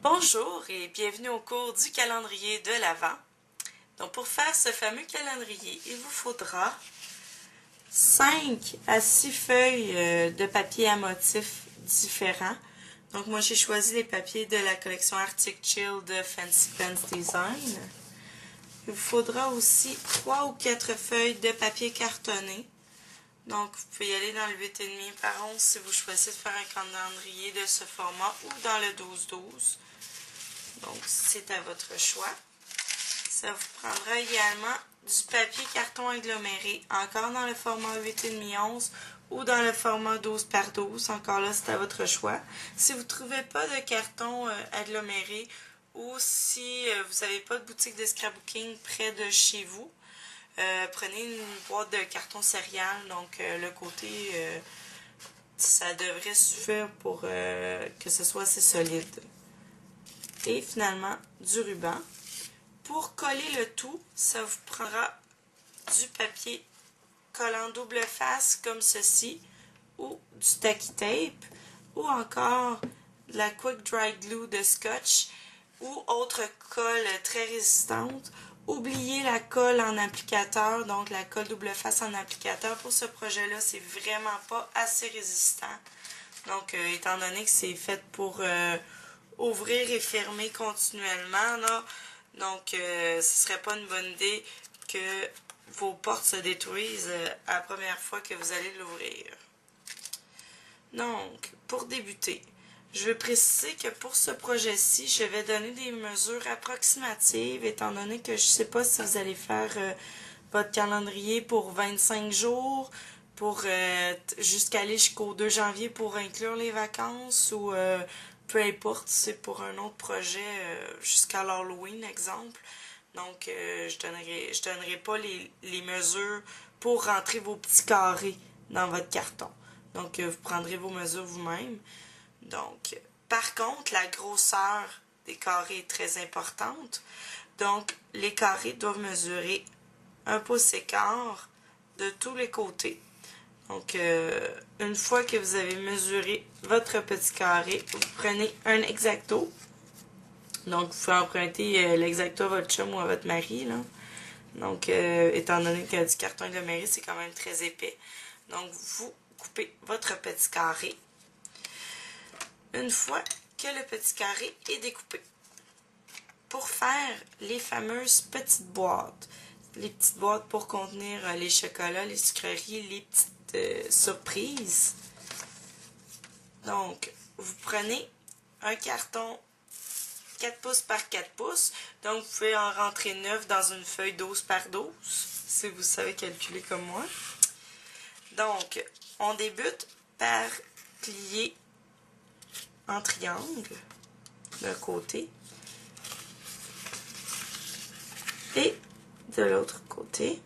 Bonjour et bienvenue au cours du calendrier de l'Avent. Donc pour faire ce fameux calendrier, il vous faudra 5 à 6 feuilles de papier à motifs différents. Donc moi j'ai choisi les papiers de la collection Arctic Chill de Fancy Pens Design. Il vous faudra aussi 3 ou 4 feuilles de papier cartonné. Donc, vous pouvez y aller dans le 8,5 par 11 si vous choisissez de faire un calendrier de ce format ou dans le 12-12. Donc, c'est à votre choix. Ça vous prendra également du papier carton aggloméré, encore dans le format 8,5-11 ou dans le format 12 par 12. Encore là, c'est à votre choix. Si vous ne trouvez pas de carton aggloméré ou si vous n'avez pas de boutique de scrapbooking près de chez vous, prenez une boîte de carton céréales, donc le côté, ça devrait suffire pour que ce soit assez solide. Et finalement, du ruban. Pour coller le tout, ça vous prendra du papier collant double face comme ceci, ou du tacky tape, ou encore de la quick dry glue de scotch, ou autre colle très résistante. Oubliez la colle en applicateur, donc la colle double face en applicateur. Pour ce projet-là, c'est vraiment pas assez résistant. Donc, étant donné que c'est fait pour ouvrir et fermer continuellement, là, donc ce serait pas une bonne idée que vos portes se détruisent à la première fois que vous allez l'ouvrir. Donc, pour débuter, je veux préciser que pour ce projet-ci, je vais donner des mesures approximatives, étant donné que je ne sais pas si vous allez faire votre calendrier pour 25 jours, pour aller jusqu'au 2 janvier pour inclure les vacances, ou peu importe, c'est pour un autre projet jusqu'à l'Halloween, exemple. Donc, je donnerai pas les mesures pour rentrer vos petits carrés dans votre carton. Donc, vous prendrez vos mesures vous-même. Donc, par contre, la grosseur des carrés est très importante. Donc, les carrés doivent mesurer 1 pouce et quart de tous les côtés. Donc, une fois que vous avez mesuré votre petit carré, vous prenez un X-Acto. Donc, vous pouvez emprunter l'X-Acto à votre chum ou à votre mari, là. Donc, étant donné que du carton aggloméré, c'est quand même très épais. Donc, vous coupez votre petit carré. Une fois que le petit carré est découpé, pour faire les fameuses petites boîtes, les petites boîtes pour contenir les chocolats, les sucreries, les petites surprises. Donc, vous prenez un carton 4 pouces par 4 pouces. Donc, vous pouvez en rentrer 9 dans une feuille 12 par 12, si vous savez calculer comme moi. Donc, on débute par plier en triangle d'un côté et de l'autre côté.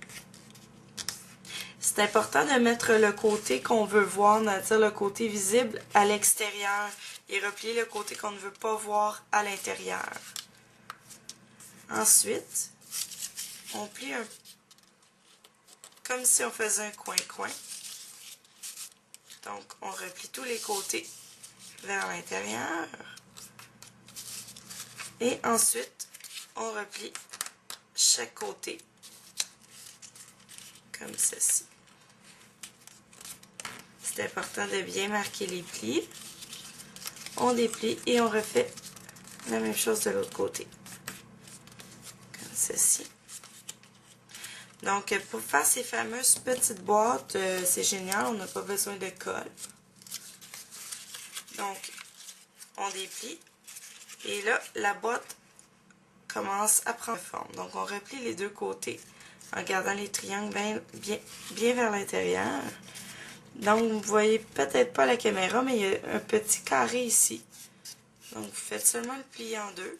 C'est important de mettre le côté qu'on veut voir, c'est-à-dire le côté visible à l'extérieur, et replier le côté qu'on ne veut pas voir à l'intérieur. Ensuite, on plie comme si on faisait un coin-coin. Donc, on replie tous les côtés vers l'intérieur. Et ensuite, on replie chaque côté comme ceci. C'est important de bien marquer les plis. On déplie et on refait la même chose de l'autre côté. Comme ceci. Donc, pour faire ces fameuses petites boîtes, c'est génial, on n'a pas besoin de colle. Donc, on déplie. Et là, la boîte commence à prendre forme. Donc, on replie les deux côtés en gardant les triangles bien vers l'intérieur. Donc, vous ne voyez peut-être pas la caméra, mais il y a un petit carré ici. Donc, vous faites seulement le plier en deux,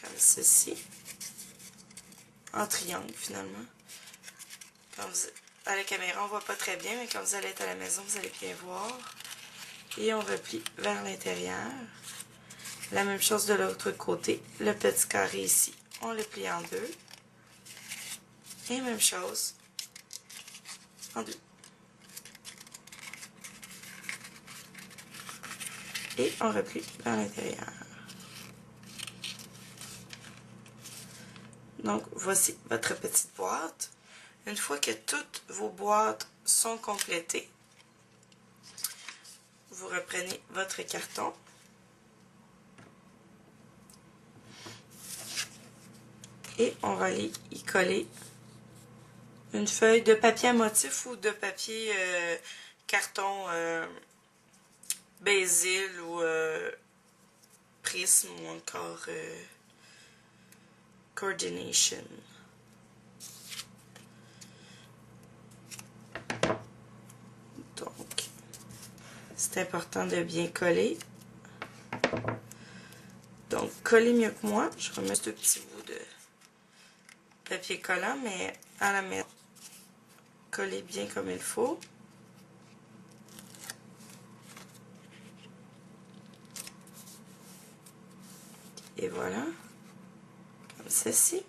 comme ceci, en triangle finalement. À la caméra, on ne voit pas très bien, mais quand vous allez être à la maison, vous allez bien voir. Et on replie vers l'intérieur. La même chose de l'autre côté, le petit carré ici, on le plie en deux. Et même chose en deux. et on replie vers l'intérieur. Donc, voici votre petite boîte. Une fois que toutes vos boîtes sont complétées, vous reprenez votre carton. Et on va aller y coller une feuille de papier à motif ou de papier carton basil ou prisme ou encore coordination. Donc, c'est important de bien coller. Donc, coller mieux que moi. Je remets ce petit bout de papier collant, mais à la mettre, coller bien comme il faut. Et voilà, comme ceci.